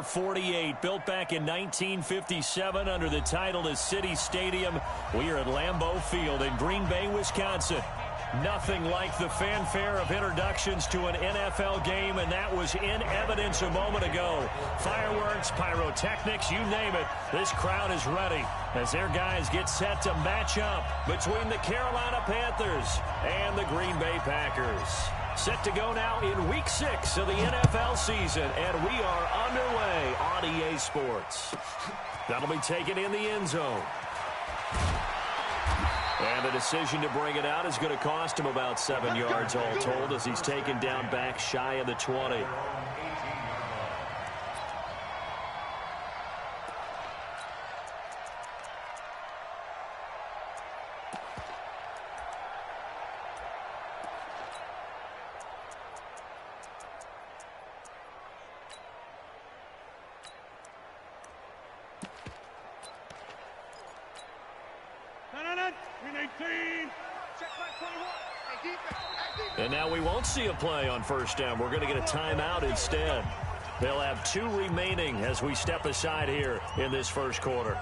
48, built back in 1957 under the title of City Stadium. We are at Lambeau Field in Green Bay, Wisconsin. Nothing like the fanfare of introductions to an NFL game, and that was in evidence a moment ago. Fireworks, pyrotechnics, you name it. This crowd is ready as their guys get set to match up between the Carolina Panthers and the Green Bay Packers. Set to go now in Week 6 of the NFL season, and we are underway on EA Sports. That'll be taken in the end zone. And the decision to bring it out is going to cost him about 7 yards all told as he's taken down back shy of the 20. And now we won't see a play on first down. We're going to get a timeout instead. They'll have 2 remaining as we step aside here in this first quarter.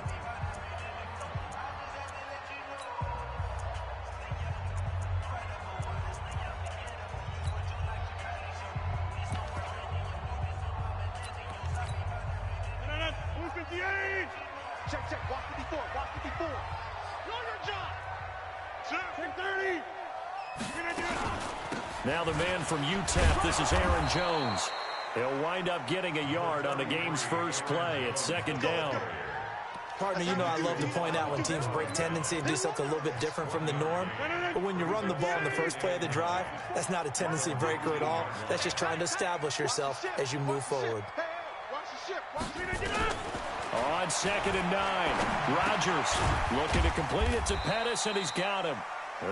Check, walk 54, walk 54. Know your job. Check 30. Now the man from UTEP, this is Aaron Jones. He'll wind up getting a yard on the game's first play. It's second down. Partner, you know I love to point out when teams break tendency and do something a little bit different from the norm. But when you run the ball in the first play of the drive, that's not a tendency breaker at all. That's just trying to establish yourself as you move forward. On 2nd and 9, Rodgers looking to complete it to Pettis, and he's got him.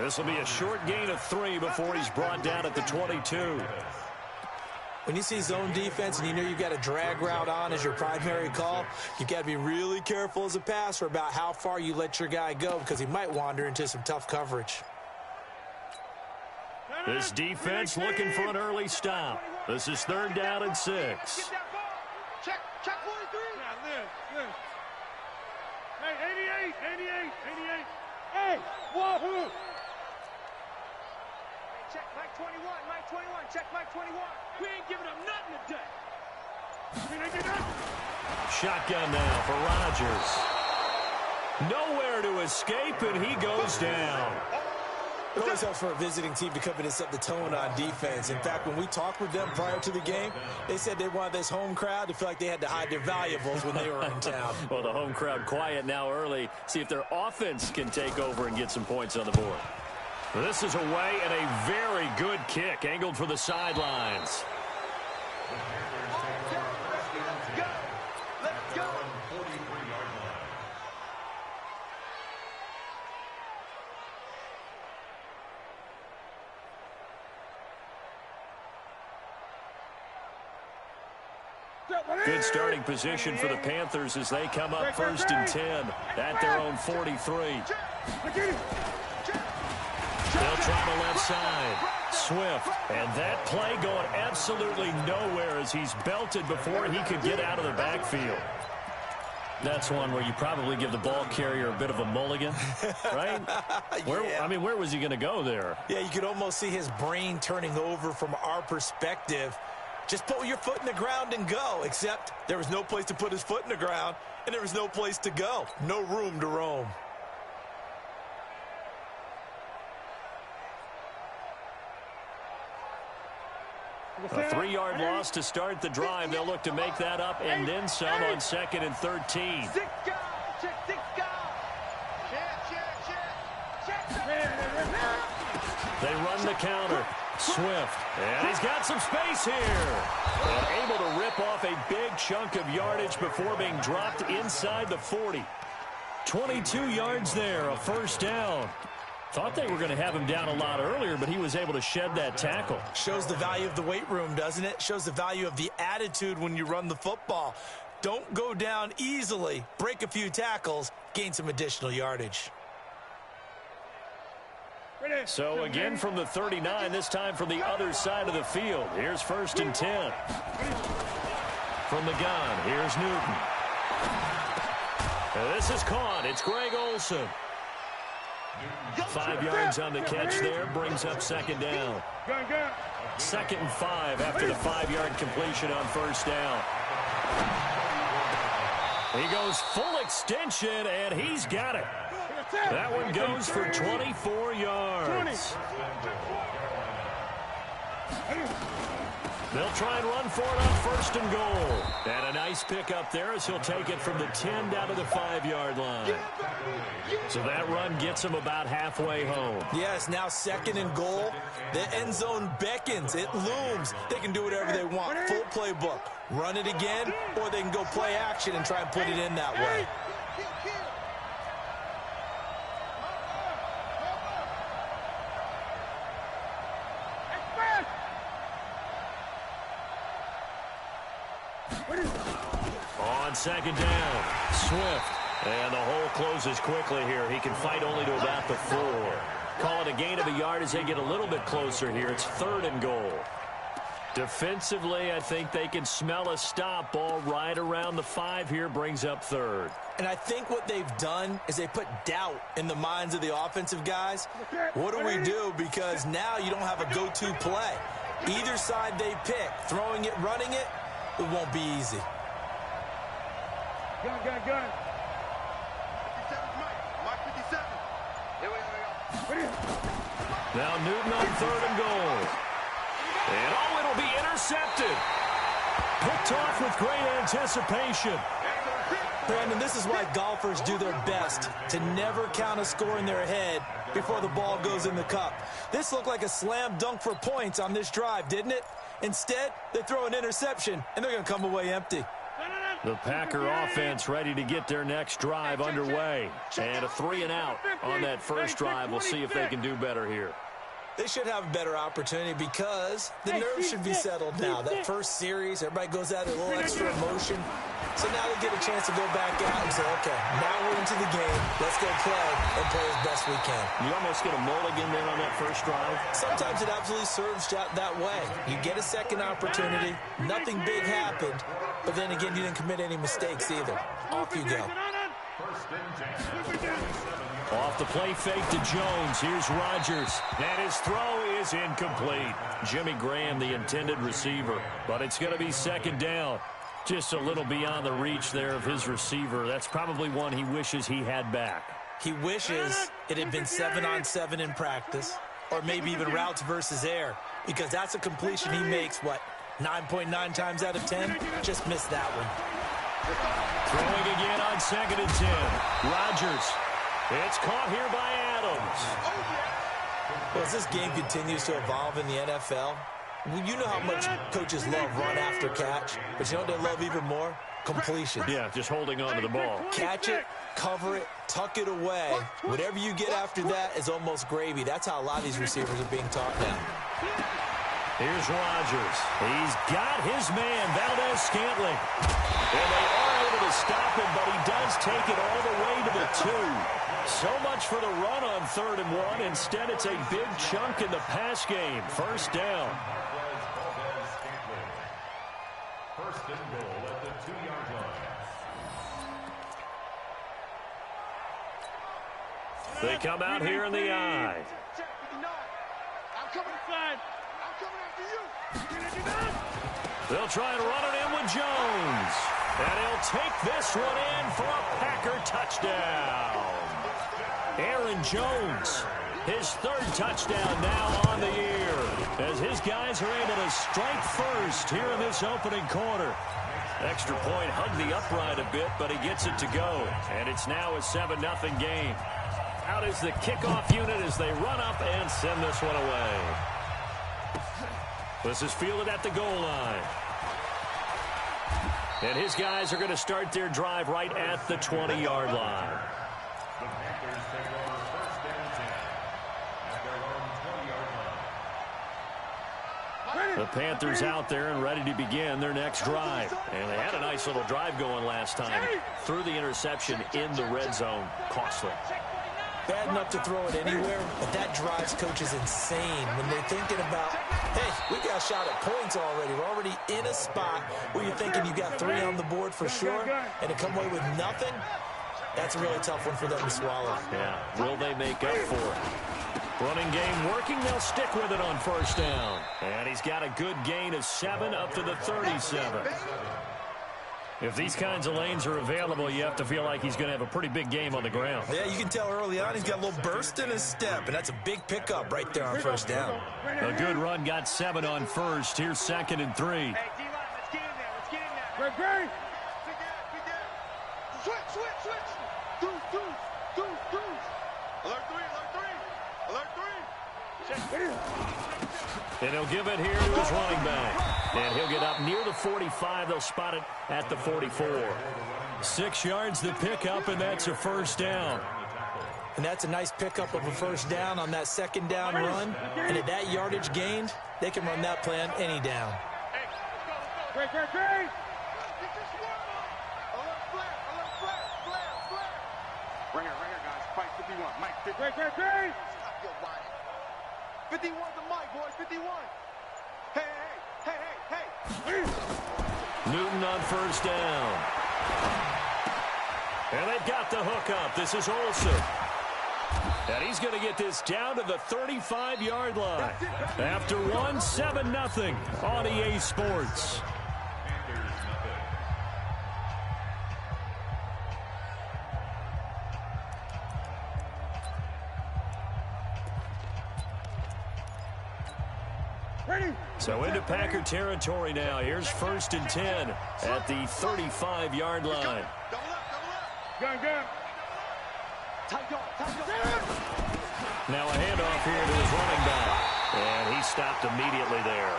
This will be a short gain of 3 before he's brought down at the 22. When you see zone defense and you know you've got a drag route on as your primary call, you've got to be really careful as a passer about how far you let your guy go because he might wander into some tough coverage. This defense looking for an early stop. This is 3rd down and 6. Check 43. Yeah, Hey, 88. Hey, wahoo! Check Mike 21. Check Mike 21. We ain't giving up nothing today. Shotgun now for Rodgers. Nowhere to escape, and he goes down. It always helps for a visiting team to come in and set the tone on defense. In fact, when we talked with them prior to the game, they said they wanted this home crowd to feel like they had to hide their valuables when they were in town. Well, the home crowd quiet now early. See if their offense can take over and get some points on the board. This is away and a very good kick angled for the sidelines. Let's go. Good starting position for the Panthers as they come up 1st and 10 at their own 43. They'll try the left side. Swift. And that play going absolutely nowhere as he's belted before he could get out of the backfield. That's one where you probably give the ball carrier a bit of a mulligan, right? Where was he going to go there? Yeah, you could almost see his brain turning over from our perspective. Just put your foot in the ground and go, except there was no place to put his foot in the ground, and there was no place to go. No room to roam. A 3-yard loss to start the drive. They'll look to make that up and then some on 2nd and 13. They run the counter. Swift. And he's got some space here. And able to rip off a big chunk of yardage before being dropped inside the 40. 22 yards there, a first down. Thought they were going to have him down a lot earlier, but he was able to shed that tackle. Shows the value of the weight room, doesn't it? Shows the value of the attitude when you run the football. Don't go down easily. Break a few tackles. Gain some additional yardage. So again from the 39, this time from the other side of the field. Here's 1st and 10. From the gun, here's Newton. And this is caught. It's Greg Olsen. 5 yards on the catch there, brings up second down. 2nd and 5 after the 5-yard completion on first down. He goes full extension, and he's got it. That one goes for 24 yards. They'll try and run for it on 1st and goal. And a nice pickup there as he'll take it from the 10 down to the 5-yard line. So that run gets him about halfway home. Yes, now 2nd and goal. The end zone beckons. It looms. They can do whatever they want. Full playbook. Run it again, or they can go play action and try and put it in that way. On 2nd down, Swift. And the hole closes quickly here. He can fight only to about the 4. Call it a gain of a yard as they get a little bit closer here. It's 3rd and goal. Defensively, I think they can smell a stop. Ball right around the 5 here, brings up 3rd. And I think what they've done is they put doubt in the minds of the offensive guys. What do we do? Because now you don't have a go-to play. Either side they pick, throwing it, running it, it won't be easy. Gun. Mark 57. Here we go. Now Newton on 3rd and goal. And it'll be intercepted. Picked off with great anticipation. Brandon, this is why golfers do their best to never count a score in their head before the ball goes in the cup. This looked like a slam dunk for points on this drive, didn't it? Instead, they throw an interception, and they're going to come away empty. The Packer offense ready to get their next drive underway. And a 3-and-out on that first drive. We'll see if they can do better here. They should have a better opportunity because the nerves should be settled now. That first series, everybody goes out a little extra emotion. So now they get a chance to go back out and say, okay, now we're into the game. Let's go play and play as best we can. You almost get a mulligan there on that first drive. Sometimes it absolutely serves that way. You get a second opportunity. Nothing big happened. But then again, you didn't commit any mistakes either. Off you go. Off the play fake to Jones. Here's Rodgers. And his throw is incomplete. Jimmy Graham, the intended receiver. But it's going to be 2nd down. Just a little beyond the reach there of his receiver. That's probably one he wishes he had back. He wishes it had been 7-on-7 in practice. Or maybe even routes versus air. Because that's a completion he makes, 9.9 times out of 10? Just missed that one. Throwing again on 2nd and 10. Rodgers. It's caught here by Adams. Well, as this game continues to evolve in the NFL, you know how much coaches love run after catch, but you know what they love even more? Completion. Yeah, just holding on to the ball. Catch it, cover it, tuck it away. Whatever you get after that is almost gravy. That's how a lot of these receivers are being taught now. Here's Rodgers. He's got his man, Valdez-Scantling. And they are able to stop him, but he does take it all the way to the 2. So much for the run on 3rd and 1. Instead, it's a big chunk in the pass game. 1st down. First and goal at the 2-yard line. They come out here in the I. I'm coming inside. I'm coming after you. They'll try and run it in with Jones. And he'll take this one in for a Packer touchdown. Aaron Jones, his 3rd touchdown now on the year, as his guys are able to strike first here in this opening quarter. Extra point hugged the upright a bit, but he gets it to go. And it's now a 7-0 game. Out is the kickoff unit as they run up and send this one away. This is fielded at the goal line. And his guys are going to start their drive right at the 20-yard line. The Panthers take over 1st and 10 at their own 20-yard line. The Panthers out there and ready to begin their next drive. And they had a nice little drive going last time. Threw the interception in the red zone. Costly. Bad enough to throw it anywhere, but that drives coaches insane when they're thinking about, hey, we got a shot at points already. We're already in a spot where you're thinking you got 3 on the board for sure, and to come away with nothing, that's a really tough one for them to swallow. Yeah, will they make up for it? Running game working, they'll stick with it on first down. And he's got a good gain of 7 up to the 37. If these kinds of lanes are available, you have to feel like he's going to have a pretty big game on the ground. Yeah, you can tell early on he's got a little burst in his step, and that's a big pickup right there on first down. A good run got 7 on first. Here's 2nd and 3. Hey, D-line, let's get in there. Let's get in there. Great. Switch. Deuce. Alert 3. And he'll give it here to his running back. And he'll get up near the 45. They'll spot it at the 44. 6 yards the pickup, and that's a first down. And that's a nice pickup of a first down on that 2nd down run. And at that yardage gained, they can run that play on any down. Great. Alert flare. Right here, guys. Fight 51. Mike, 51. Great. Stop your whining. 51 to Mike, boys. 51. Hey. Newton on first down. And they've got the hook up. This is Olsen. And he's going to get this down to the 35-yard line. After 7-0 on EA Sports. So into Packer territory now. Here's 1st and 10 at the 35-yard line. Gun. Now a handoff here to his running back. And he stopped immediately there.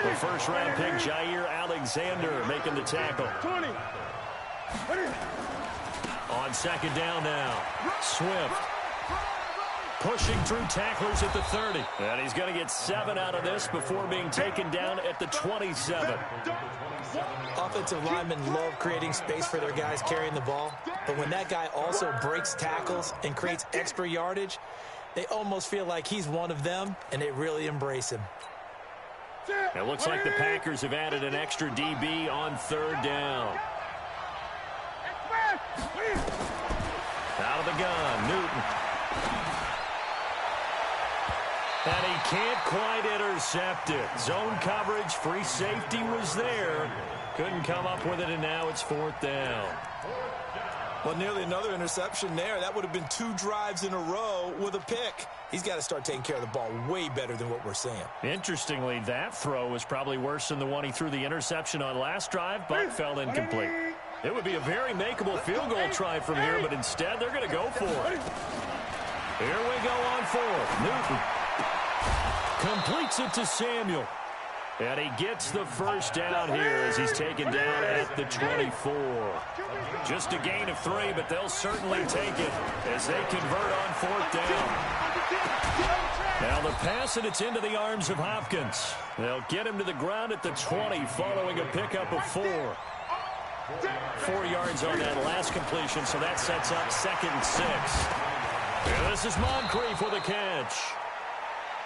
The first-round pick, Jair Alexander, making the tackle. 20. On 2nd down now. Swift. Pushing through tacklers at the 30. And he's going to get 7 out of this before being taken down at the 27. Offensive linemen love creating space for their guys carrying the ball. But when that guy also breaks tackles and creates extra yardage, they almost feel like he's one of them, and they really embrace him. It looks like the Packers have added an extra DB on 3rd down. Out of the gun, Newton. And he can't quite intercept it. Zone coverage, free safety was there. Couldn't come up with it, and now it's 4th down. Well, nearly another interception there. That would have been 2 drives in a row with a pick. He's got to start taking care of the ball way better than what we're seeing. Interestingly, that throw was probably worse than the one he threw the interception on last drive, but fell incomplete. It would be a very makeable field goal try from here, but instead they're going to go for it. Here we go on 4th. Newton completes it to Samuel. And he gets the first down here as he's taken down at the 24. Just a gain of 3, but they'll certainly take it as they convert on 4th down. Now the pass, and it's into the arms of Hopkins. They'll get him to the ground at the 20 following a pickup of 4. 4 yards on that last completion, so that sets up 2nd and 6. And this is Moncrief with a catch.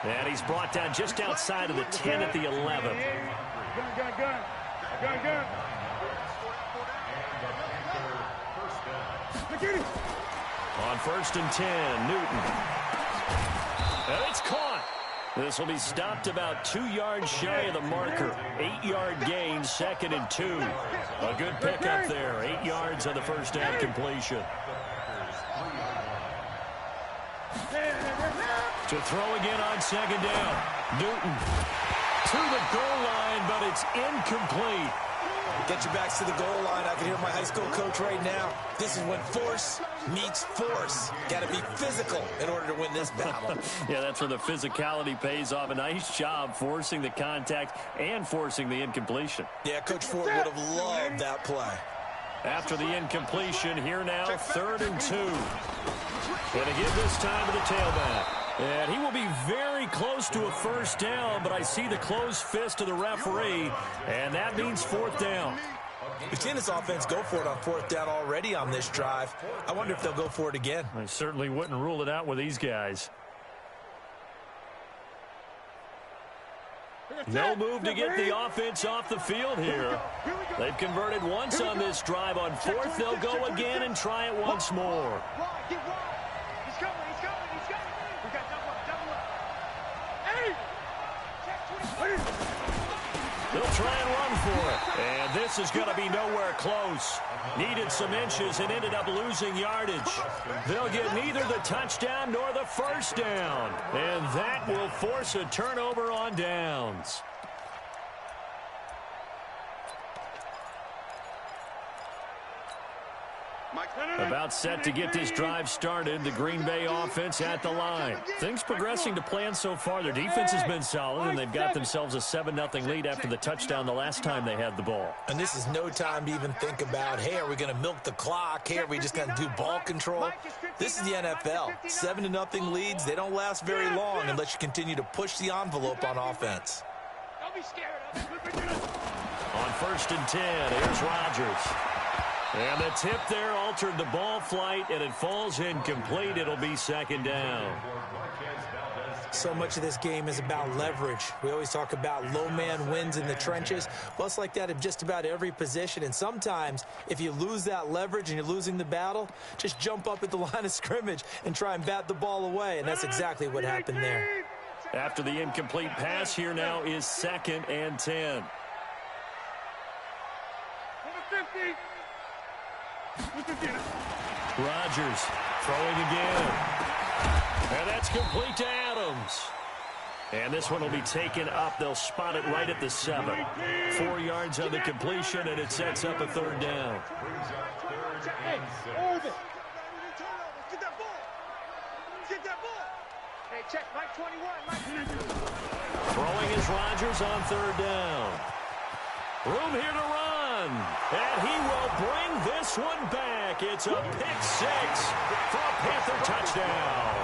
And he's brought down just outside of the 10 at the 11. Gun. On 1st and 10, Newton. And it's caught. This will be stopped about 2 yards shy of the marker. 8-yard gain, 2nd and 2. A good pickup there. 8 yards on the first down completion. To throw again on 2nd down. Newton to the goal line, but it's incomplete. Get your backs to the goal line. I can hear my high school coach right now. This is when force meets force. Got to be physical in order to win this battle. Yeah, that's where the physicality pays off. A nice job forcing the contact and forcing the incompletion. Yeah, Coach Ford would have loved that play. After the incompletion, here now, 3rd and 2. Going to give this time to the tailback. And he will be very close to a first down, but I see the closed fist of the referee, and that means 4th down. We've seen this offense go for it on 4th down already on this drive. I wonder if they'll go for it again. I certainly wouldn't rule it out with these guys. No move to get the offense off the field here. They've converted once on this drive. On 4th, they'll go again and try it once more. They'll try and run for it. And this is going to be nowhere close. Needed some inches and ended up losing yardage. They'll get neither the touchdown nor the first down. And that will force a turnover on downs. About set to get this drive started. The Green Bay offense at the line. Things progressing to plan so far. Their defense has been solid, and they've got themselves a 7-0 lead after the touchdown the last time they had the ball. And this is no time to even think about, hey, are we going to milk the clock? Hey, are we just going to do ball control? This is the NFL. 7-0 leads, they don't last very long unless you continue to push the envelope on offense. Don't be scared. On 1st and 10, here's Rodgers. And the tip there altered the ball flight, and it falls incomplete. It'll be 2nd down. So much of this game is about leverage. We always talk about low man wins in the trenches. Well, it's like that in just about every position. And sometimes, if you lose that leverage and you're losing the battle, just jump up at the line of scrimmage and try and bat the ball away. And that's exactly what happened there. After the incomplete pass, here now is 2nd and 10. Rodgers throwing again. And that's complete to Adams. And this one will be taken up. They'll spot it right at the 7. 4 yards on the completion, and it sets up a 3rd down. Throwing is Rodgers on 3rd down. Room here to run. And he will bring this one back. It's a pick 6 for a Panther touchdown.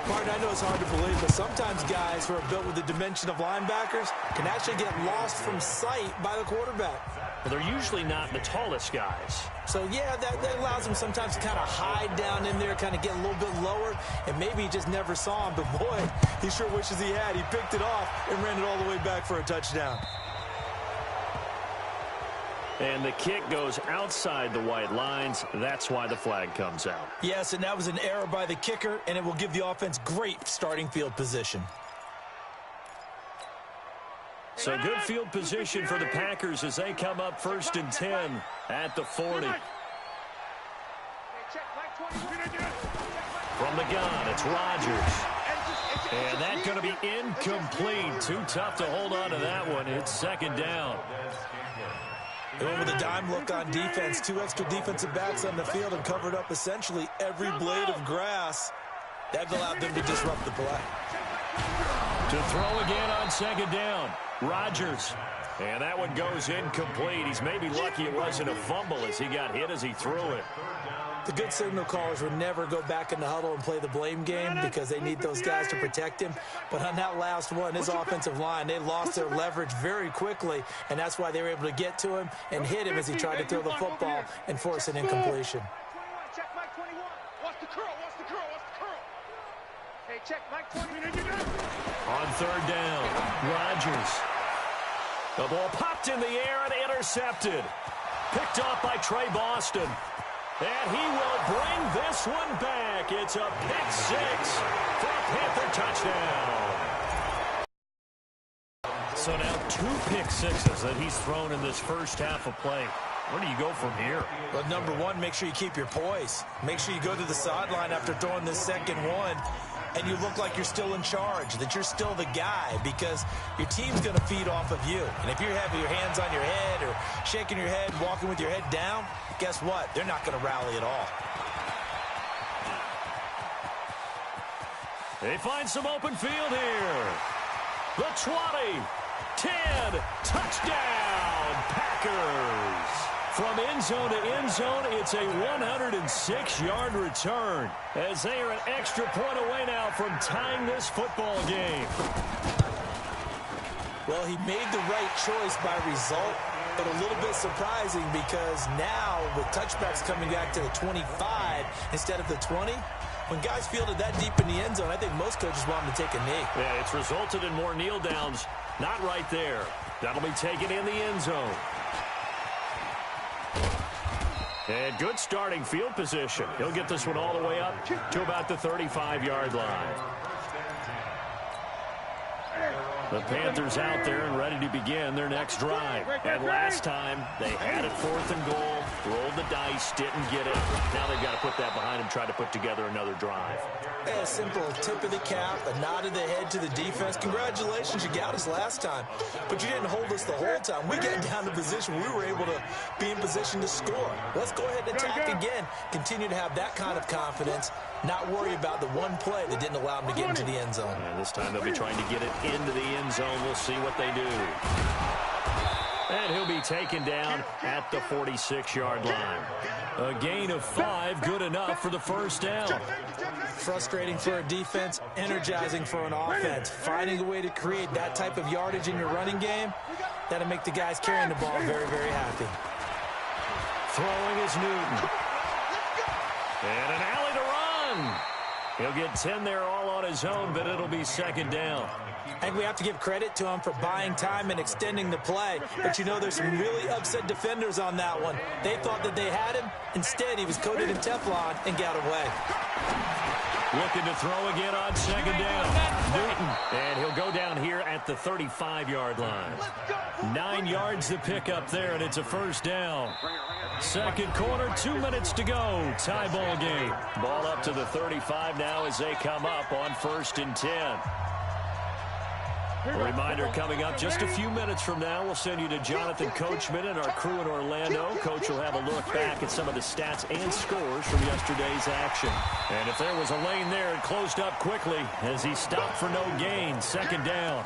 Martin, I know it's hard to believe, but sometimes guys who are built with the dimension of linebackers can actually get lost from sight by the quarterback. Well, they're usually not the tallest guys. So, yeah, that allows them sometimes to kind of hide down in there, kind of get a little bit lower, and maybe he just never saw him. But, boy, he sure wishes he had. He picked it off and ran it all the way back for a touchdown. And the kick goes outside the white lines. That's why the flag comes out. Yes, and that was an error by the kicker, and it will give the offense great starting field position. So good field position for the Packers as they come up 1st and 10 at the 40. From the gun, it's Rodgers. And that's going to be incomplete. Too tough to hold on to that one. It's 2nd down. They went with a dime look on defense. 2 extra defensive backs on the field and covered up essentially every blade of grass. That allowed them to disrupt the play. To throw again on 2nd down. Rodgers. And that one goes incomplete. He's maybe lucky it wasn't a fumble as he got hit as he threw it. The good signal callers would never go back in the huddle and play the blame game because they need those guys to protect him. But on that last one, his offensive line, they lost their leverage very quickly, and that's why they were able to get to him and hit him as he tried to throw the football and force an incompletion. Check Mike 21. Watch the curl. Watch the curl. Watch the curl. Hey, check Mike 21. On 3rd down, Rodgers. The ball popped in the air and intercepted. Picked off by Trey Boston. And he will bring this one back. It's a pick 6 for a Panther touchdown. So now 2 pick 6s that he's thrown in this first half of play. Where do you go from here? Well, number one, make sure you keep your poise. Make sure you go to the sideline after throwing this second one, and you look like you're still in charge, that you're still the guy, because your team's going to feed off of you. And if you're having your hands on your head or shaking your head, walking with your head down, guess what? They're not going to rally at all. They find some open field here. The 20, 10, touchdown, Packers. From end zone to end zone, it's a 106-yard return as they are an extra point away now from tying this football game. Well, he made the right choice by result, but a little bit surprising because now with touchbacks coming back to the 25 instead of the 20, when guys fielded that deep in the end zone, I think most coaches want them to take a knee. Yeah, it's resulted in more kneel downs. Not right there. That'll be taken in the end zone. And good starting field position. He'll get this one all the way up to about the 35-yard line. The Panthers out there and ready to begin their next drive. And last time, they had it 4th and goal, rolled the dice, didn't get it. Now they've got to put that behind them, try to put together another drive. A simple tip of the cap, a nod of the head to the defense. Congratulations, you got us last time, but you didn't hold us the whole time. We got down to position. We were able to be in position to score. Let's go ahead and attack again. Continue to have that kind of confidence. Not worry about the one play that didn't allow them to get into the end zone. And this time they'll be trying to get it into the end zone. We'll see what they do. And he'll be taken down at the 46-yard line. A gain of 5, good enough for the first down. Frustrating for a defense, energizing for an offense. Finding a way to create that type of yardage in your running game, that'll make the guys carrying the ball very, very happy. Throwing is Newton. And an alley to run. He'll get 10 there all on his own, but it'll be second down. I think we have to give credit to him for buying time and extending the play. But, you know, there's some really upset defenders on that one. They thought that they had him. Instead, he was coated in Teflon and got away. Looking to throw again on second down. Newton. And he'll go down here at the 35-yard line. 9 yards to pick up there, and it's a first down. Second quarter, 2 minutes to go. Tie ball game. Ball up to the 35 now as they come up on 1st and 10. A reminder coming up just a few minutes from now. We'll send you to Jonathan Coachman and our crew in Orlando. Coach will have a look back at some of the stats and scores from yesterday's action. And if there was a lane there, it closed up quickly as he stopped for no gain. Second down.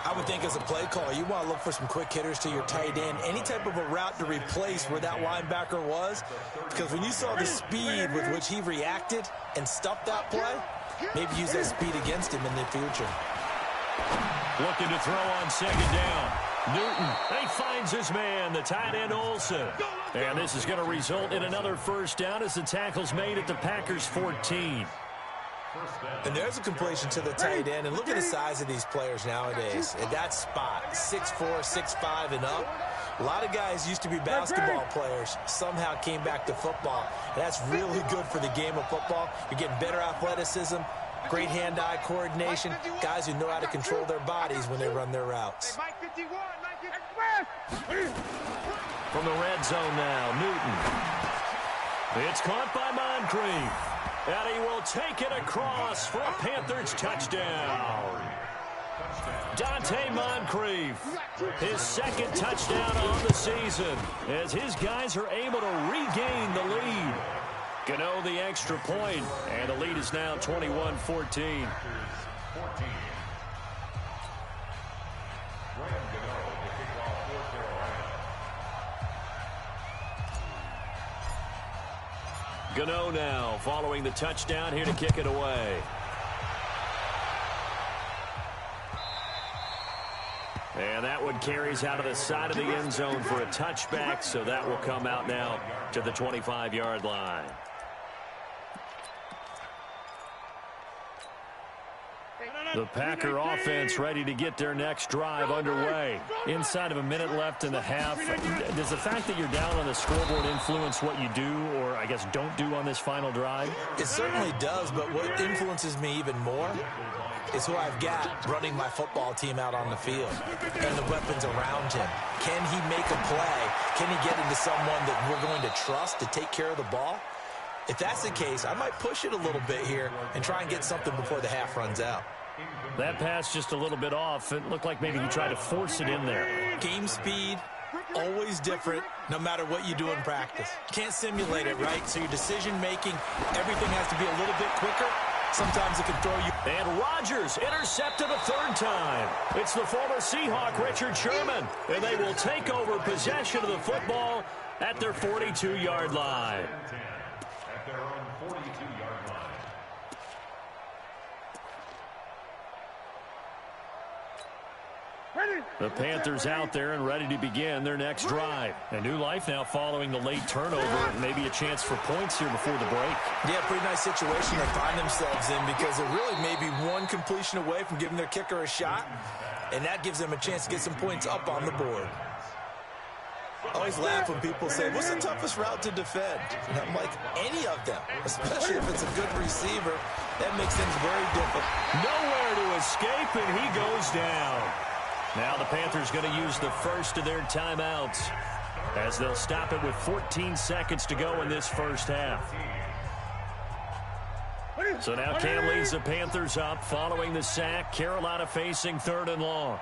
I would think as a play caller, you want to look for some quick hitters to your tight end. Any type of a route to replace where that linebacker was. Because when you saw the speed with which he reacted and stuffed that play, maybe use that speed against him in the future. Looking to throw on second down. Newton, he finds his man, the tight end Olsen. And this is going to result in another first down as the tackle's made at the Packers' 14. And there's a completion to the tight end. And look at the size of these players nowadays. At that spot, 6'4", 6'5", and up. A lot of guys used to be basketball players, somehow came back to football. And that's really good for the game of football. You're getting better athleticism, great hand-eye coordination, guys who know how to control their bodies when they run their routes. From the red zone now, Newton. It's caught by Moncrief. And he will take it across for a Panthers touchdown. Dante Moncrief, his second touchdown on the season, as his guys are able to regain the lead. Gano the extra point, and the lead is now 21-14. Gano now following the touchdown here to kick it away. And that one carries out of the side of the end zone for a touchback, so that will come out now to the 25-yard line. The Packer offense ready to get their next drive underway. Inside of a minute left in the half. Does the fact that you're down on the scoreboard influence what you do, or I guess don't do on this final drive? It certainly does, but what influences me even more is who I've got running my football team out on the field and the weapons around him. Can he make a play? Can he get into someone that we're going to trust to take care of the ball? If that's the case, I might push it a little bit here and try and get something before the half runs out. That pass just a little bit off. It looked like maybe he tried to force it in there. Game speed, always different, no matter what you do in practice. You can't simulate it, right? So your decision-making, everything has to be a little bit quicker. Sometimes it can throw you. And Rodgers intercepted a third time. It's the former Seahawk, Richard Sherman. And they will take over possession of the football at their 42-yard line. At their own 42-yard line. The Panthers out there and ready to begin their next drive. A new life now following the late turnover. Maybe a chance for points here before the break. Yeah, pretty nice situation to find themselves in because they're really maybe one completion away from giving their kicker a shot, and that gives them a chance to get some points up on the board. I always laugh when people say, what's the toughest route to defend? And I'm like, any of them, especially if it's a good receiver. That makes things very difficult. Nowhere to escape, and he goes down. Now the Panthers going to use the first of their timeouts as they'll stop it with 14 seconds to go in this first half. So now Cam leads the Panthers up following the sack. Carolina facing 3rd and long.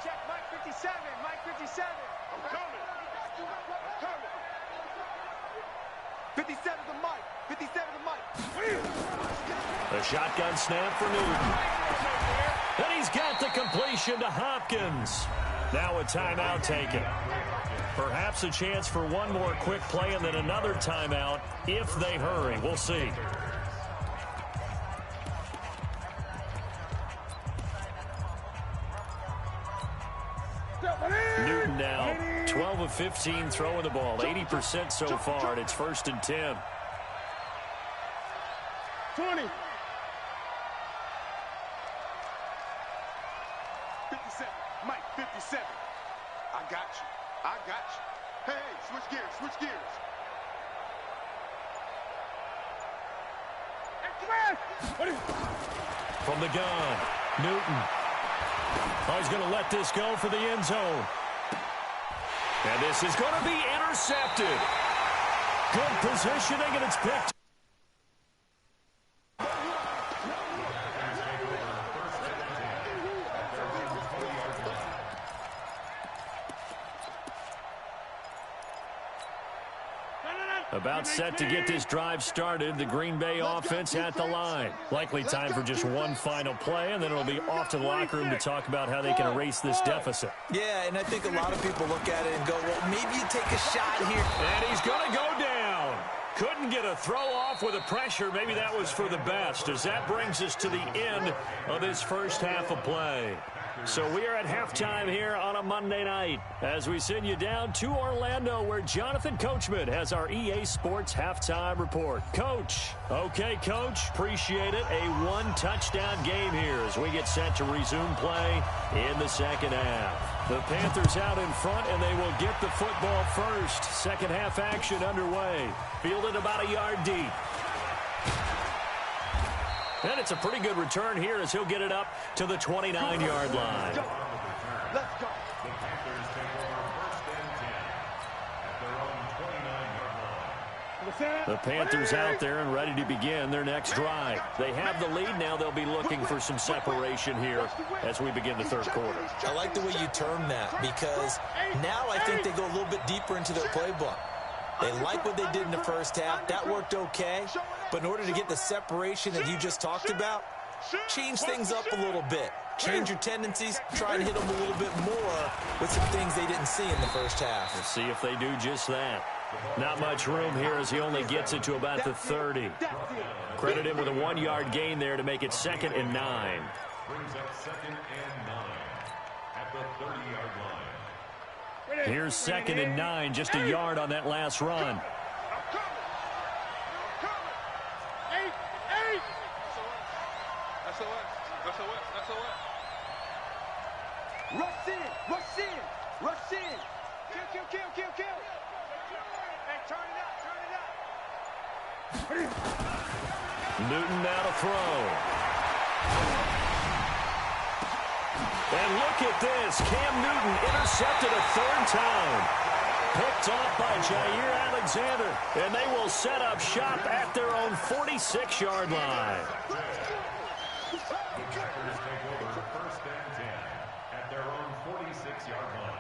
Check Mike 57, Mike 57. I'm coming. 57 to Mike. 57 to Mike. The shotgun snap for Newton. And he's got the completion to Hopkins. Now a timeout taken. Perhaps a chance for one more quick play and then another timeout if they hurry. We'll see. Newton now 12 of 15 throwing the ball, 80% so far, and it's 1st and 10. 20. 57. Mike, 57. I got you. I got you. Hey, switch gears, switch gears. From the gun, Newton. Oh, he's going to let this go for the end zone. And this is going to be intercepted. Good positioning, and it's picked. About set to get this drive started. The Green Bay offense at the line. Likely time for just one final play, and then it'll be off to the locker room to talk about how they can erase this deficit. Yeah, and I think a lot of people look at it and go, well, maybe you take a shot here. And he's going to go down. Couldn't get a throw off with the pressure. Maybe that was for the best, as that brings us to the end of this first half of play. So we are at halftime here on a Monday night as we send you down to Orlando, where Jonathan Coachman has our EA Sports halftime report. Coach. Okay, Coach. Appreciate it. A one-touchdown game here as we get set to resume play in the second half. The Panthers out in front, and they will get the football first. Second half action underway. Fielded about a yard deep. And it's a pretty good return here as he'll get it up to the 29-yard line. Let's go. The Panthers take over 1st and 10 at their own 29-yard line. The Panthers out there and ready to begin their next drive. They have the lead now. They'll be looking for some separation here as we begin the third quarter. I like the way you term that because now I think they go a little bit deeper into their playbook. They like what they did in the first half. That worked okay. But in order to get the separation that you just talked about, change things up a little bit. Change your tendencies. Try and hit them a little bit more with some things they didn't see in the first half. Let's see if they do just that. Not much room here as he only gets it to about the 30. Credit him with a 1-yard gain there to make it 2nd and 9. Brings up 2nd and 9 at the 30-yard line. Here's 2nd and 9, just a yard on that last run. Rush in, rush in, rush in. Kill, kill, kill, kill, kill. Hey, turn it up, Newton now to throw. And look at this. Cam Newton intercepted a 3rd time. Picked off by Jair Alexander. And they will set up shop at their own 46-yard line. The Packers take over 1st and 10 at their own 46-yard line.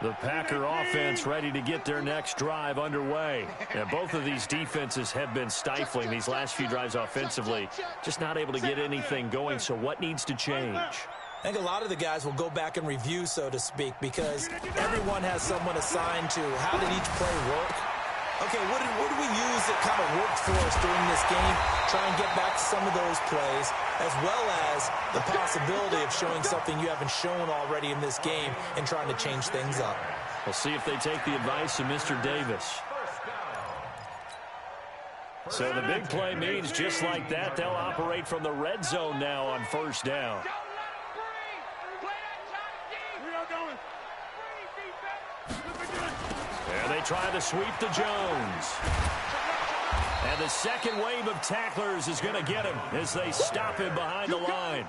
The Packer offense ready to get their next drive underway. And both of these defenses have been stifling these last few drives offensively. Just not able to get anything going, so what needs to change? I think a lot of the guys will go back and review, so to speak, because everyone has someone assigned to how did each play work. Okay, what did we use that kind of worked for us during this game? Try and get back to some of those plays, as well as the possibility of showing something you haven't shown already in this game and trying to change things up. We'll see if they take the advice of Mr. Davis. So the big play means just like that, they'll operate from the red zone now on first down. There they try to sweep to Jones. And the second wave of tacklers is going to get him as they stop him behind the line.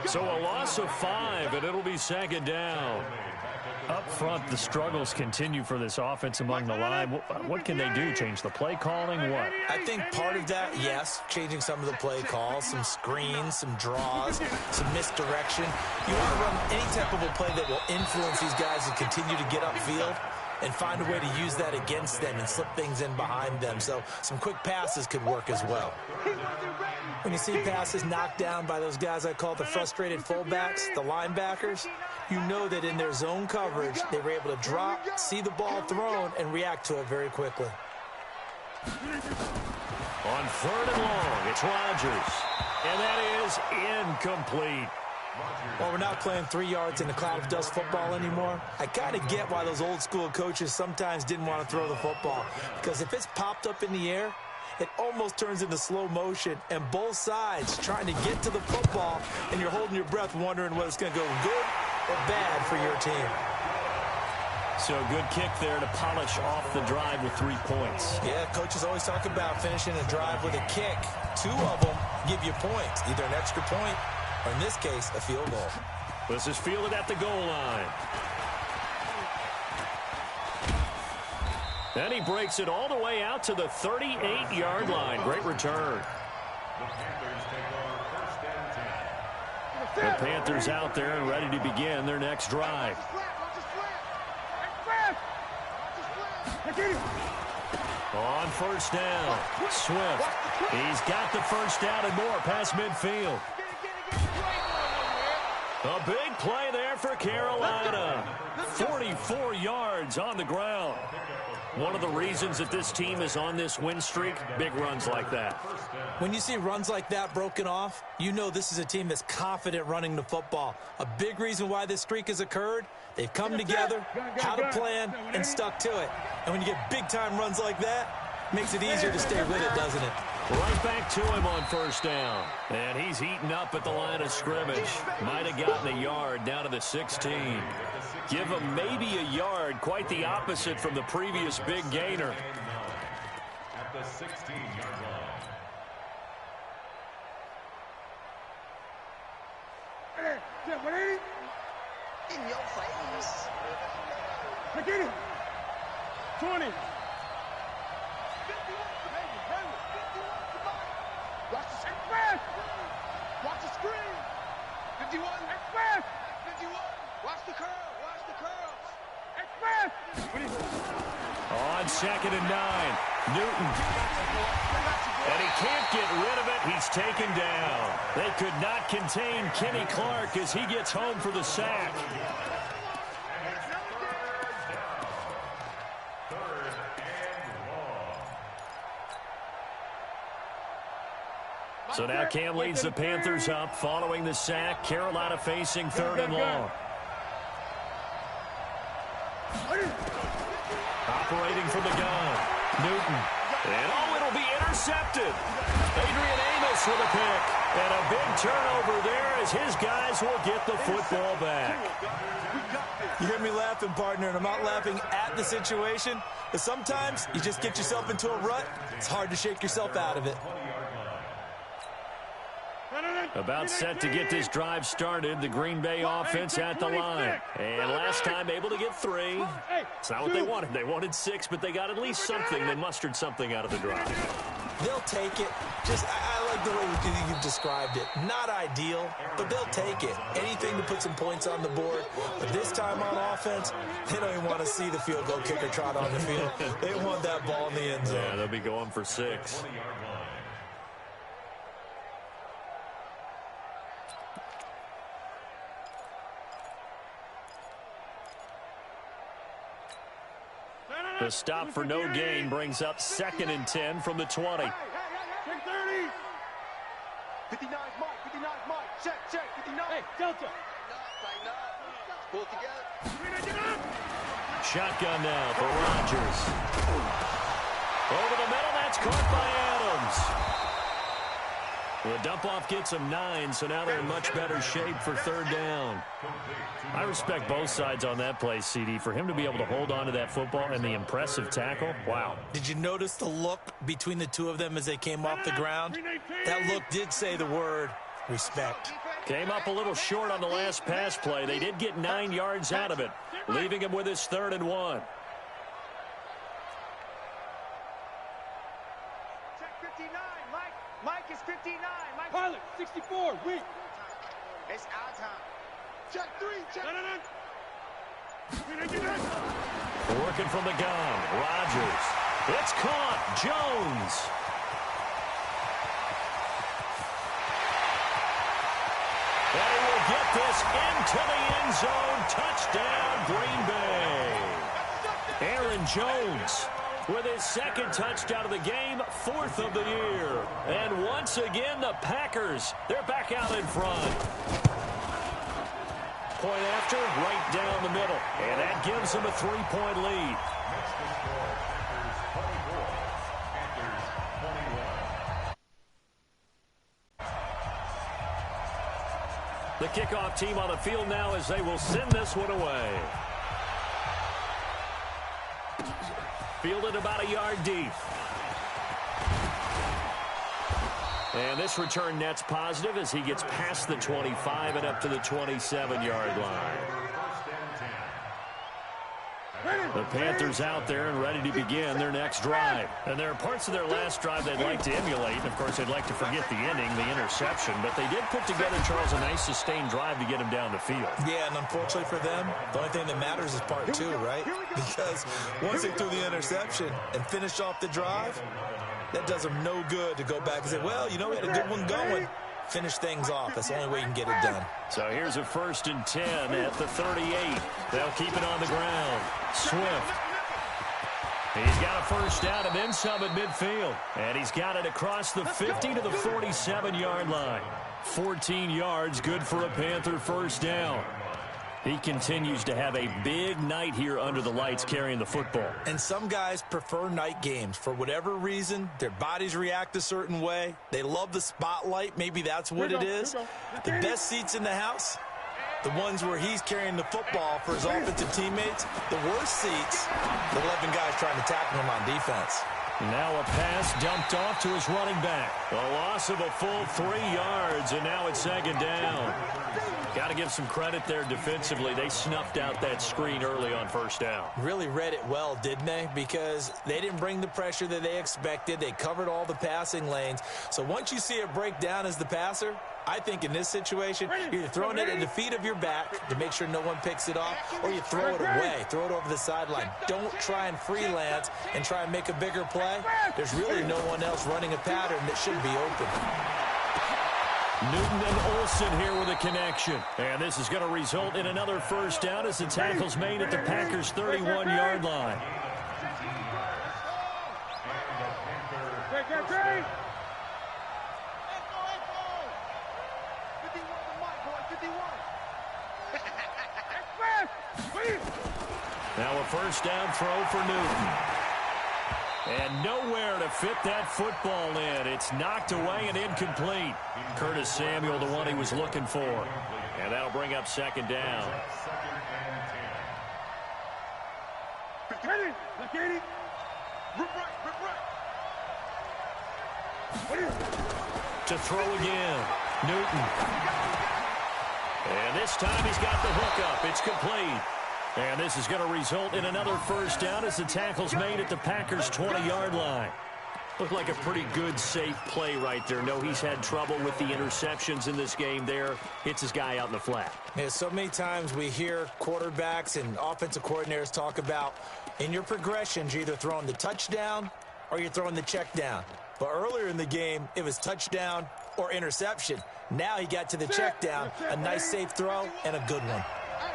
So a loss of 5, and it'll be second down. Up front, the struggles continue for this offense among the line. What can they do? Change the play calling? What? I think part of that, yes, changing some of the play calls, some screens, some draws, some misdirection. You want to run any type of a play that will influence these guys and continue to get upfield and find a way to use that against them and slip things in behind them. So some quick passes could work as well. When you see passes knocked down by those guys I call the frustrated fullbacks, the linebackers, you know that in their zone coverage, they were able to drop, see the ball thrown, and react to it very quickly. On 3rd and long, it's Rodgers. And that is incomplete. Well, we're not playing 3 yards in a cloud of dust football anymore. I kind of get why those old school coaches sometimes didn't want to throw the football. Because if it's popped up in the air, it almost turns into slow motion, and both sides trying to get to the football, and you're holding your breath wondering whether it's going to go good or bad for your team. So good kick there to polish off the drive with 3 points. Yeah, coaches always talk about finishing a drive with a kick. 2 of them give you points, either an extra point or, in this case, a field goal. This is fielded at the goal line. And he breaks it all the way out to the 38-yard line. Great return. The Panthers out there and ready to begin their next drive. On first down, Swift. He's got the first down and more past midfield. A big play there for Carolina. 44 yards on the ground. One of the reasons that this team is on this win streak, big runs like that. When you see runs like that broken off, you know this is a team that's confident running the football. A big reason why this streak has occurred, they've come together, had a plan, and stuck to it. And when you get big-time runs like that, it makes it easier to stay with it, doesn't it? Right back to him on first down. And he's eaten up at the line of scrimmage. Might have gotten a yard down to the 16. Give him maybe a yard, quite the opposite from the previous big gainer. At the 16-yard line. In your face. 20. Watch the screen. Watch the screen. 51. 51. Watch the curl. Watch the curls. On 2nd and 9, Newton. And he can't get rid of it. He's taken down. They could not contain Kenny Clark as he gets home for the sack. So now Cam leads the Panthers up following the sack. Carolina facing 3rd and long. Operating from the gun, Newton. And it'll be intercepted. Adrian Amos with a pick. And a big turnover there as his guys will get the football back. You hear me laughing, partner, and I'm not laughing at the situation, but sometimes you just get yourself into a rut. It's hard to shake yourself out of it. About set to get this drive started, the Green Bay offense at the line. And last time able to get 3. It's not what they wanted. They wanted 6, but they got at least something. They mustered something out of the drive. They'll take it. I like the way you've described it. Not ideal, but they'll take it. Anything to put some points on the board. But this time on offense, they don't even want to see the field goal kicker trot on the field. They want that ball in the end zone. Yeah, they'll be going for 6. A stop for no gain brings up 2nd and 10 from the 20. Check 30. 59's Mike. 59's Mike. Check. 59. Hey, Delta. Tighten up. Pull it together. Shotgun now for Rodgers. Over the middle, that's caught by Adams. The dump-off gets them 9, so now they're in much better shape for 3rd down. I respect both sides on that play, CD. For him to be able to hold on to that football and the impressive tackle, wow. Did you notice the look between the two of them as they came off the ground? That look did say the word respect. Came up a little short on the last pass play. They did get 9 yards out of it, leaving him with his 3rd and 1. Check 59. Mike is 59. Mike. Pilot, 64. Weak. It's our time. Check 3. Check. No. Working from the gun. Rodgers. It's caught. Jones. And he will get this into the end zone. Touchdown, Green Bay. Aaron Jones with his 2nd touchdown of the game, 4th of the year. And once again, the Packers, they're back out in front. Point after, right down the middle. And that gives them a 3-point lead. The kickoff team on the field now as they will send this one away. Fielded about a yard deep. And this return net's positive as he gets past the 25 and up to the 27-yard line. The Panthers out there and ready to begin their next drive. And there are parts of their last drive they'd like to emulate. And, of course, they'd like to forget the ending, the interception. But they did put together, Charles, a nice sustained drive to get him down the field. Yeah, and unfortunately for them, the only thing that matters is part 2, right? Because once they threw the interception and finished off the drive, that does them no good to go back and say, well, you know, we had a good one going. Finish things off. That's the only way you can get it done. So here's a 1st and 10 at the 38. They'll keep it on the ground. Swift. He's got a 1st down and then some at midfield. And he's got it across the 50 to the 47-yard line. 14 yards, good for a Panther 1st down. He continues to have a big night here under the lights carrying the football. And some guys prefer night games. For whatever reason, their bodies react a certain way. They love the spotlight. Maybe that's what it is. The best seats in the house, the ones where he's carrying the football for his offensive teammates. The worst seats, the 11 guys trying to tackle him on defense. Now a pass dumped off to his running back. A loss of a full 3 yards, and now it's 2nd down. Got to give some credit there defensively. They snuffed out that screen early on 1st down. Really read it well, didn't they? Because they didn't bring the pressure that they expected. They covered all the passing lanes. So once you see it break down as the passer, I think in this situation, you're either throwing it at the feet of your back to make sure no one picks it off, or you throw it away, throw it over the sideline. Don't try and freelance and try and make a bigger play. There's really no one else running a pattern that should be open. Newton and Olsen here with a connection. And this is going to result in another 1st down as the tackle's made at the Packers' 31-yard line. Now a 1st down throw for Newton. And nowhere to fit that football in. It's knocked away and incomplete. Curtis Samuel, the one he was looking for. And that'll bring up 2nd down. To throw again. Newton. And this time he's got the hook up. It's complete. And this is going to result in another 1st down as the tackle's made at the Packers' 20-yard line. Looked like a pretty good, safe play right there. No, he's had trouble with the interceptions in this game there. Hits his guy out in the flat. Yeah, so many times we hear quarterbacks and offensive coordinators talk about in your progressions, you're either throwing the touchdown or you're throwing the check down. But earlier in the game, it was touchdown, or interception. Now he got to the check down, a nice safe throw, and a good one.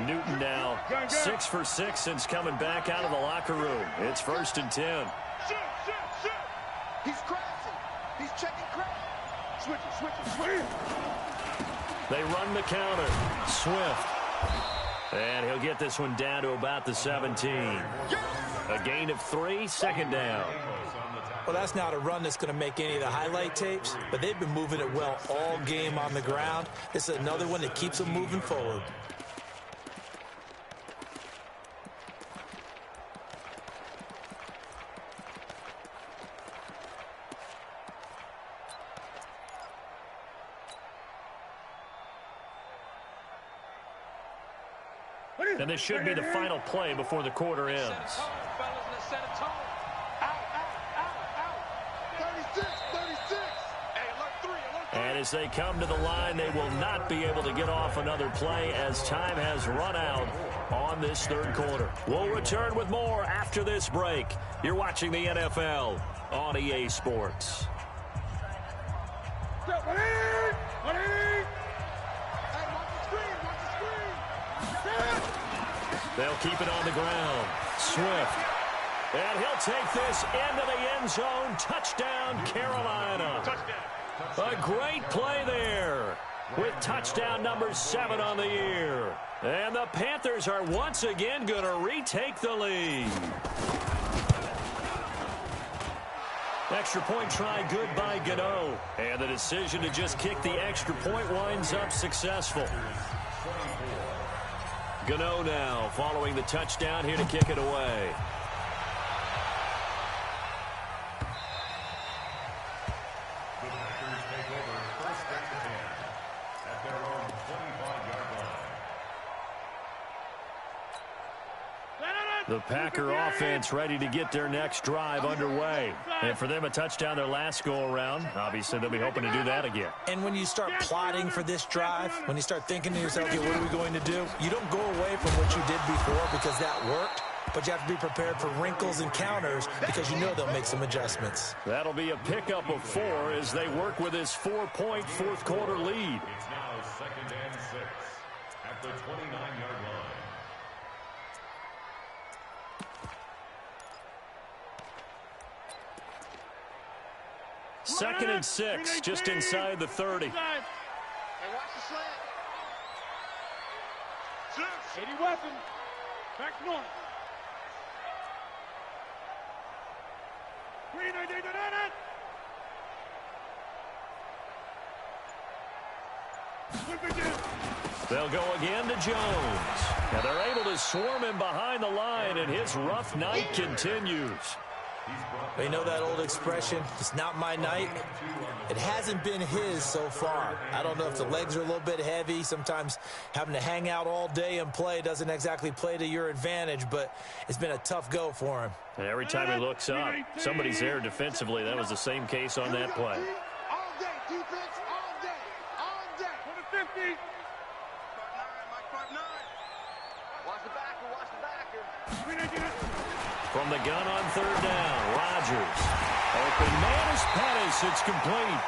Newton now 6 for 6 since coming back out of the locker room. It's 1st and 10. He's crashing. He's checking crash. Switching. They run the counter. Swift. And he'll get this one down to about the 17. A gain of 3, 2nd down. Well, that's not a run that's going to make any of the highlight tapes, but they've been moving it well all game on the ground. This is another one that keeps them moving forward. And this should be the final play before the quarter ends. And as they come to the line, they will not be able to get off another play as time has run out on this 3rd quarter. We'll return with more after this break. You're watching the NFL on EA Sports. They'll keep it on the ground. Swift. And he'll take this into the end zone. Touchdown, Carolina. A great play there with touchdown number 7 on the year. And the Panthers are once again going to retake the lead. Extra point try good by Gano. And the decision to just kick the extra point winds up successful. Gano now following the touchdown here to kick it away. The Packers take over 1st and 10 at their own 25-yard line. The Packer offense ready to get their next drive underway. And for them, a touchdown their last go-around. Obviously, they'll be hoping to do that again. And when you start plotting for this drive, when you start thinking to yourself, okay, what are we going to do? You don't go away from what you did before because that worked. But you have to be prepared for wrinkles and counters because you know they'll make some adjustments. That'll be a pickup of 4 as they work with this 4-point 4th quarter lead. It's now 2nd and 6 at the 29-yard line. Second and 6, just inside the 30. Hey, watch the slant. 80 weapon. Back north. They'll go again to Jones. Now they're able to swarm him behind the line, and his rough night continues. You know that old expression, it's not my night? It hasn't been his so far. I don't know if the legs are a little bit heavy. Sometimes having to hang out all day and play doesn't exactly play to your advantage, but it's been a tough go for him. And every time he looks up, somebody's there defensively. That was the same case on that play. All day, defense, all day, all day. 50. Mike 5'9". Watch the backer. From the gun on 3rd down, Rodgers. Open man is Pettis. It's complete.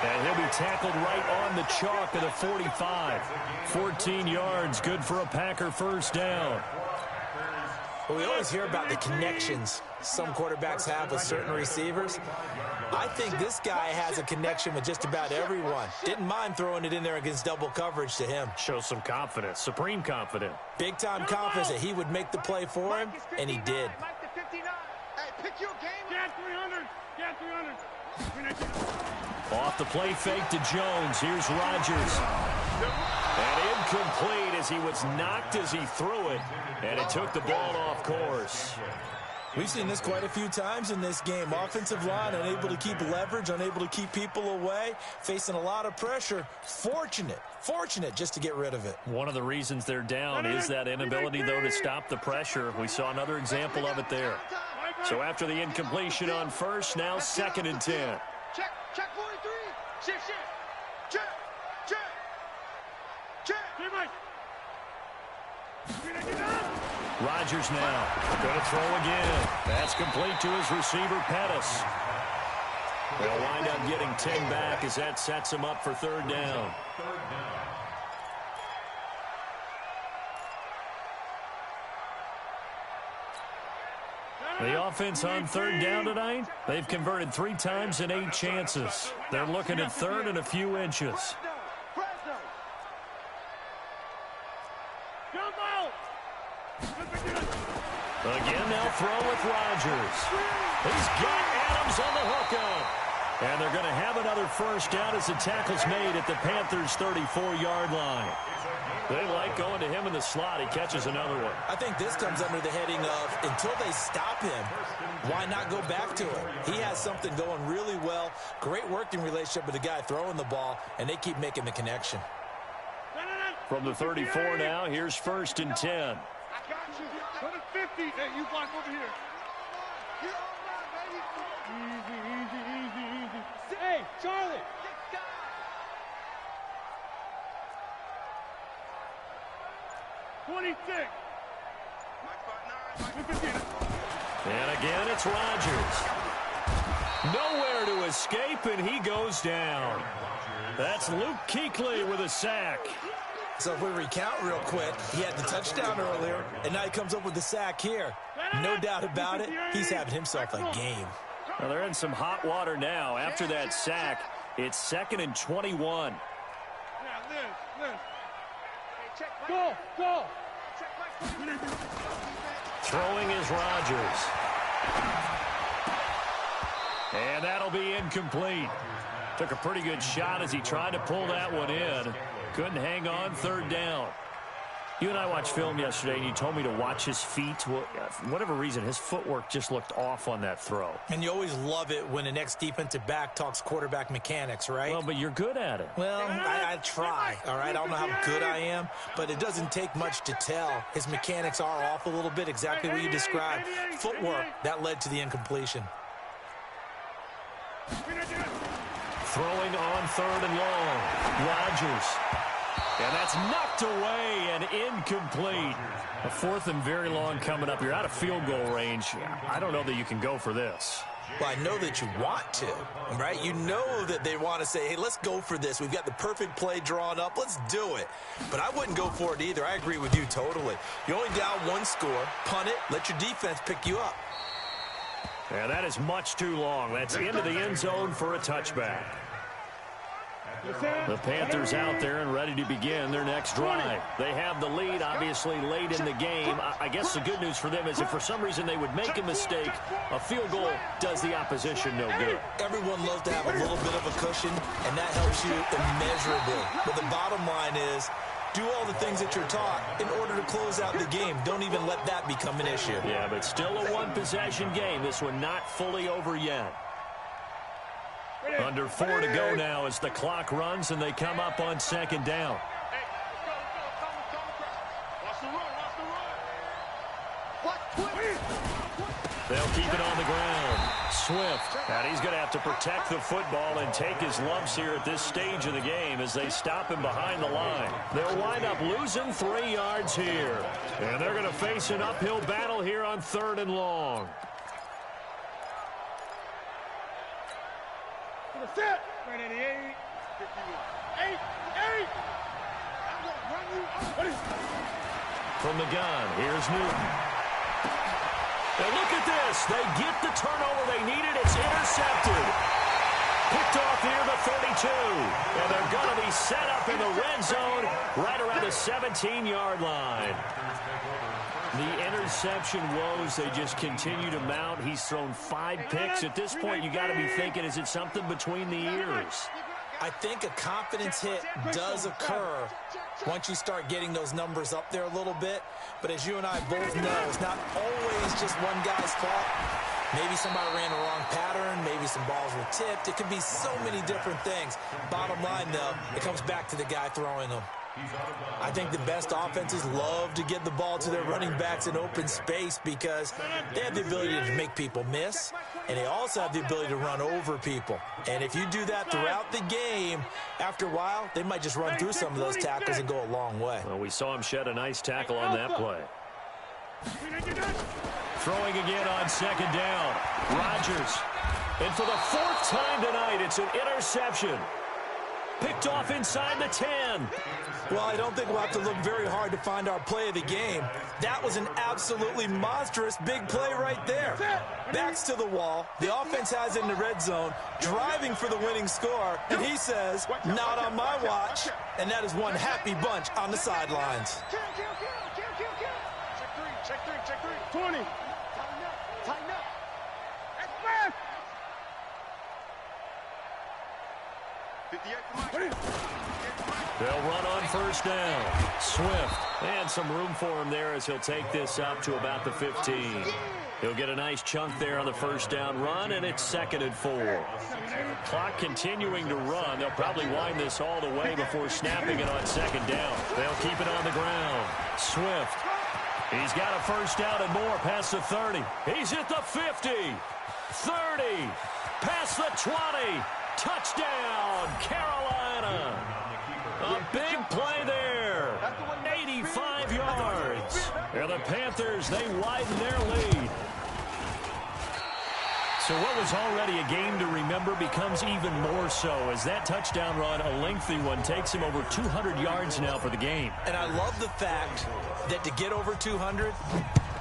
And he'll be tackled right on the chalk of the 45. 14 yards, good for a Packer 1st down. Well, we always hear about the connections some quarterbacks have with certain receivers. I think this guy has a connection with just about everyone. Didn't mind throwing it in there against double coverage to him. Shows some confidence, supreme confidence. Big-time confidence that he would make the play for him, and he did. Hey, pick your game. Get 300. Get 300. Off the play fake to Jones. Here's Rodgers. And incomplete as he was knocked as he threw it. And it took the ball off course. We've seen this quite a few times in this game. Offensive line unable to keep leverage, unable to keep people away, facing a lot of pressure. Fortunate just to get rid of it. One of the reasons they're down is that inability, though, to stop the pressure. We saw another example of it there. So after the incompletion on 1st, now 2nd and 10. Check 43. Shift. Check. Rodgers now going to throw again. That's complete to his receiver, Pettis. They'll wind up getting 10 back as that sets him up for 3rd down. The offense on third down tonight, they've converted 3 times in 8 chances. They're looking at third and a few inches. Again, they'll throw with Rodgers. He's got Adams on the hookup. And they're going to have another first down as the tackle's made at the Panthers' 34-yard line. They like going to him in the slot. He catches another one. I think this comes under the heading of until they stop him, why not go back to him? He has something going really well. Great working relationship with the guy throwing the ball, and they keep making the connection. From the 34 now, here's 1st and 10. I got you. Go to 50. Hey, you block over here. Easy. Hey, Charlie. And again, it's Rodgers. Nowhere to escape, and he goes down. That's Luke Kuechly with a sack. So if we recount real quick, he had the touchdown earlier, and now he comes up with the sack here. No doubt about it, he's having himself a game. Well, they're in some hot water now. After that sack, it's 2nd and 21. Go. Throwing is Rodgers. And that'll be incomplete. Took a pretty good shot as he tried to pull that one in. Couldn't hang on, 3rd down. You and I watched film yesterday, and you told me to watch his feet. Well, for whatever reason, his footwork just looked off on that throw. And you always love it when the next defensive back talks quarterback mechanics, right? Well, but you're good at it. Well, I try, all right? I don't know how good I am, but it doesn't take much to tell. His mechanics are off a little bit, exactly what you described. Footwork, that led to the incompletion. Throwing on 3rd and long. Rodgers. And that's knocked away and incomplete. A 4th and very long coming up. You're out of field goal range. I don't know that you can go for this. Well, I know that you want to, right? You know that they want to say, hey, let's go for this. We've got the perfect play drawn up. Let's do it. But I wouldn't go for it either. I agree with you totally. You're only down 1 score. Punt it. Let your defense pick you up. And that is much too long. That's into the end zone for a touchback. The Panthers out there and ready to begin their next drive. They have the lead, obviously, late in the game. I guess the good news for them is if for some reason they would make a mistake, a field goal does the opposition no good. Everyone loves to have a little bit of a cushion, and that helps you immeasurably. But the bottom line is, do all the things that you're taught in order to close out the game. Don't even let that become an issue. Yeah, but still a one-possession game. This one not fully over yet. Under 4 to go now as the clock runs and they come up on 2nd down. They'll keep it on the ground. Swift, and he's going to have to protect the football and take his lumps here at this stage of the game as they stop him behind the line. They'll wind up losing 3 yards here. And they're going to face an uphill battle here on 3rd and long. Set. 88. 8. From the gun, here's Newton. And look at this. They get the turnover they needed. It's intercepted. Picked off near the 32. And they're going to be set up in the red zone right around the 17-yard line. The interception woes, they just continue to mount. He's thrown 5 picks. At this point, you got to be thinking, is it something between the ears? I think a confidence hit does occur once you start getting those numbers up there a little bit. But as you and I both know, it's not always just one guy's fault. Maybe somebody ran the wrong pattern. Maybe some balls were tipped. It could be so many different things. Bottom line, though, it comes back to the guy throwing them. I think the best offenses love to get the ball to their running backs in open space because they have the ability to make people miss, and they also have the ability to run over people. And if you do that throughout the game, after a while, they might just run through some of those tackles and go a long way. Well, we saw him shed a nice tackle on that play. Throwing again on 2nd down. Rodgers. And for the 4th time tonight, it's an interception. Picked off inside the 10. Well, I don't think we'll have to look very hard to find our play of the game. That was an absolutely monstrous big play right there. Backs to the wall. The offense has it in the red zone, driving for the winning score, and he says, not on my watch. And that is one happy bunch on the sidelines. Check three. 20. Tighten up. Express. 58 They'll run on first down. Swift. And some room for him there as he'll take this up to about the 15. He'll get a nice chunk there on the first down run, and it's 2nd and 4. Clock continuing to run. They'll probably wind this all the way before snapping it on 2nd down. They'll keep it on the ground. Swift. He's got a first down and more past the 30. He's at the 50. 30. Past the 20. Touchdown, Carolina. A big play there. 85 yards. And the Panthers, they widen their lead. So what was already a game to remember becomes even more so as that touchdown run, a lengthy one, takes him over 200 yards now for the game. And I love the fact that to get over 200,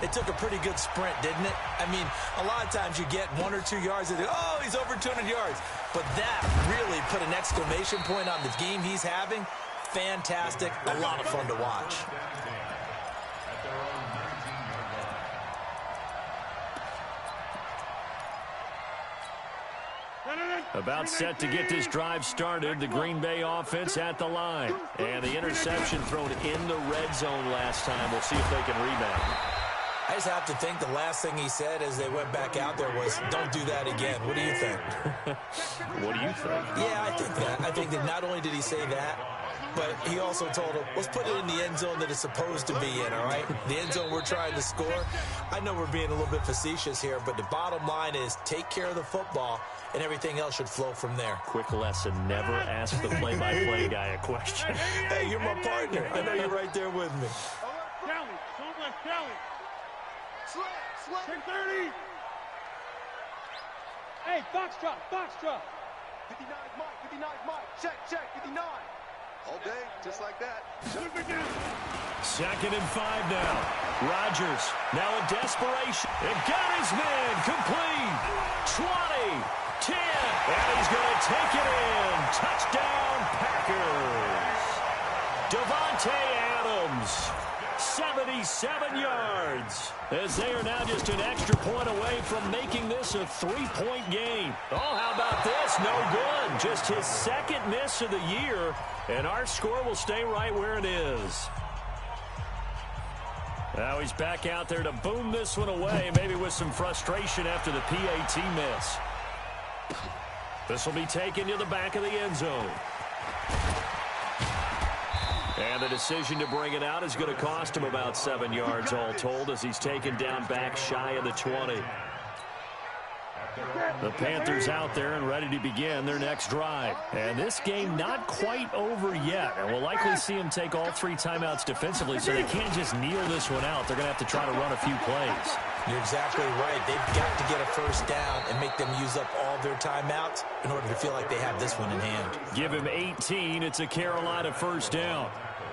it took a pretty good sprint, didn't it? I mean, a lot of times you get 1 or 2 yards and oh, he's over 200 yards. But that really put an exclamation point on the game he's having. Fantastic. A lot of fun to watch. About set to get this drive started. The Green Bay offense at the line. And the interception thrown in the red zone last time. We'll see if they can rebound. I just have to think the last thing he said as they went back out there was, don't do that again. What do you think? What do you think? Yeah, I think that. I think that not only did he say that, but he also told him, let's put it in the end zone that it's supposed to be in, all right? The end zone we're trying to score. I know we're being a little bit facetious here, but the bottom line is take care of the football, and everything else should flow from there. Quick lesson, never ask the play-by-play guy a question. Hey, you're my partner. I know you're right there with me. Kelly, don't let Kelly. Slant. 30. Hey, Foxtrot. 59 Mike. Check, 59. All day, just like that. 2nd and 5 now. Rodgers now in desperation. It got his man complete. 20, 10, and he's going to take it in. Touchdown, Packers. Devontae Adams, 77 yards, as they are now just an extra point away from making this a 3-point game. Oh, how about this? No good. Just his 2nd miss of the year, and our score will stay right where it is. Now he's back out there to boom this one away, maybe with some frustration after the PAT miss. This will be taken to the back of the end zone. And the decision to bring it out is going to cost him about 7 yards all told as he's taken down back shy of the 20. The Panthers out there and ready to begin their next drive. And this game not quite over yet. And we'll likely see them take all 3 timeouts defensively, so they can't just kneel this one out. They're going to have to try to run a few plays. You're exactly right. They've got to get a first down and make them use up all their timeouts in order to feel like they have this one in hand. Give him 18. It's a Carolina first down.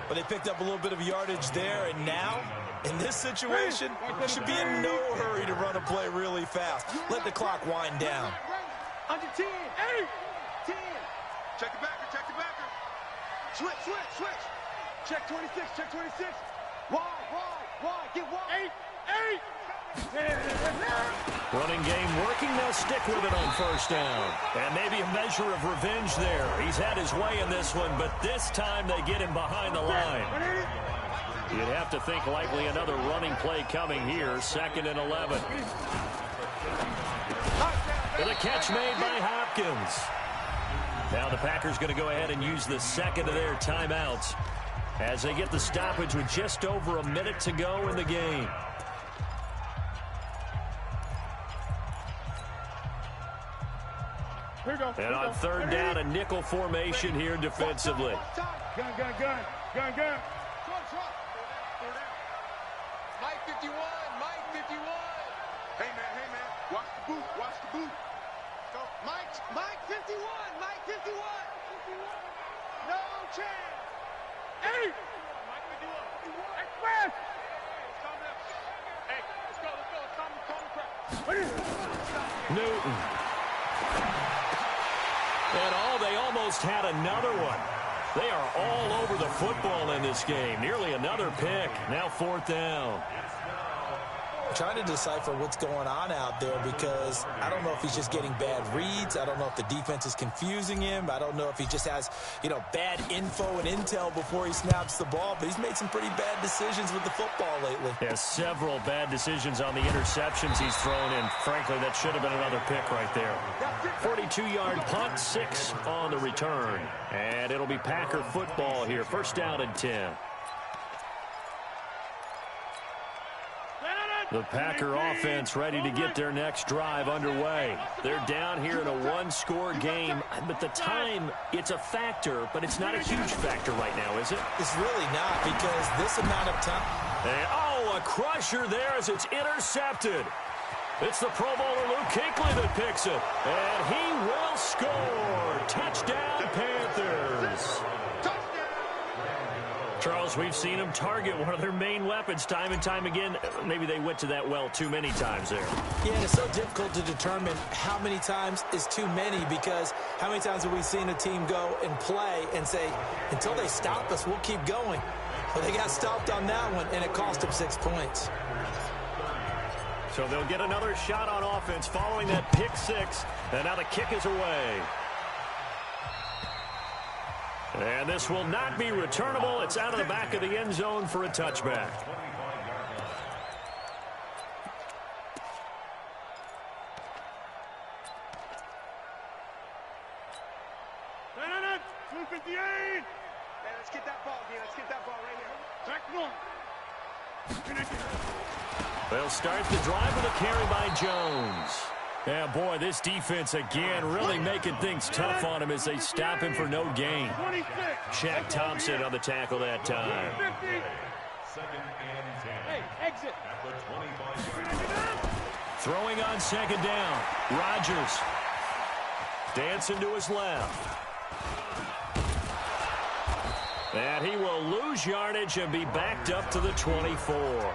But they picked up a little bit of yardage there, and now, in this situation, should be in no hurry to run a play really fast. Let the clock wind down. Under 10. 10. Check the backer. Switch. Check 26. Wide. Get wide. 8. Running game working. They'll stick with it on first down. And maybe a measure of revenge there. He's had his way in this one, but this time they get him behind the line. You'd have to think likely another running play coming here. 2nd and 11. And a catch made by Hopkins. Now the Packers going to go ahead and use the 2nd of their timeouts as they get the stoppage with just over a minute to go in the game. And on 3rd down, a nickel formation here defensively. Gun. Mike 51. Hey, man. Watch the boot. Go. Mike 51. No chance. Hey! Hey, Chris! Hey, let's go. Newton. And they almost had another one. They are all over the football in this game. Nearly another pick. Now 4th down. Trying to decipher what's going on out there because I don't know if he's just getting bad reads. I don't know if the defense is confusing him. I don't know if he just has, bad info and intel before he snaps the ball. But he's made some pretty bad decisions with the football lately. Yeah, several bad decisions on the interceptions he's thrown in. Frankly, that should have been another pick right there. 42-yard punt, 6 on the return. And it'll be Packer football here. 1st down and 10. The Packer offense ready to get their next drive underway. They're down here in a 1-score game, but the time, it's a factor, but it's not a huge factor right now, is it? It's really not because this amount of time. And, a crusher there as it's intercepted. It's the Pro Bowler Luke Kuechly that picks it, and he will score. Touchdown, Panthers. Charles, we've seen them target one of their main weapons time and time again. Maybe they went to that well too many times there. Yeah, and it's so difficult to determine how many times is too many because how many times have we seen a team go and play and say, until they stop us, we'll keep going. But they got stopped on that one, and it cost them 6 points. So they'll get another shot on offense following that pick 6, and now the kick is away. And this will not be returnable. It's out of the back of the end zone for a touchback. Hey, let's get that ball, D. Let's get that ball right here. They'll start the drive with a carry by Jones. Yeah, boy, this defense again really making things tough on him as they stop him for no gain. Shaq Thompson on the tackle that time. 2nd and 10. Hey, exit. At the 25-yard. Throwing on 2nd down. Rodgers. Dancing to his left. And he will lose yardage and be backed up to the 24.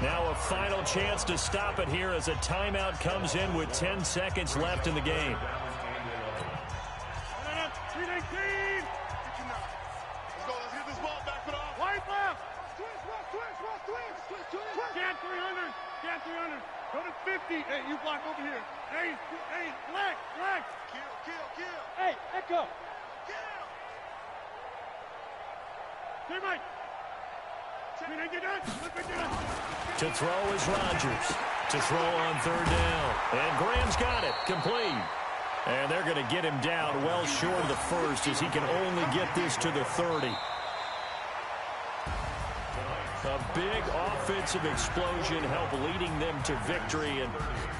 Now a final chance to stop it here as a timeout comes in with 10 seconds left in the game. 319. Let's get this ball back. Put off. Wide left. Twist. Scan 300. Scan 300. Go to 50. Hey, you block over here. Hey, leg. Kill. Hey, Echo. Kill. Hey, Mike. To throw is Rodgers. To throw on 3rd down. And Graham's got it. Complete. And they're going to get him down well short of the 1st as he can only get this to the 30. A big offensive explosion help leading them to victory. And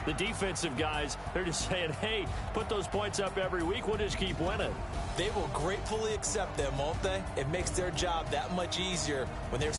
the defensive guys, they're just saying, hey, put those points up every week. We'll just keep winning. They will gratefully accept them, won't they? It makes their job that much easier when they're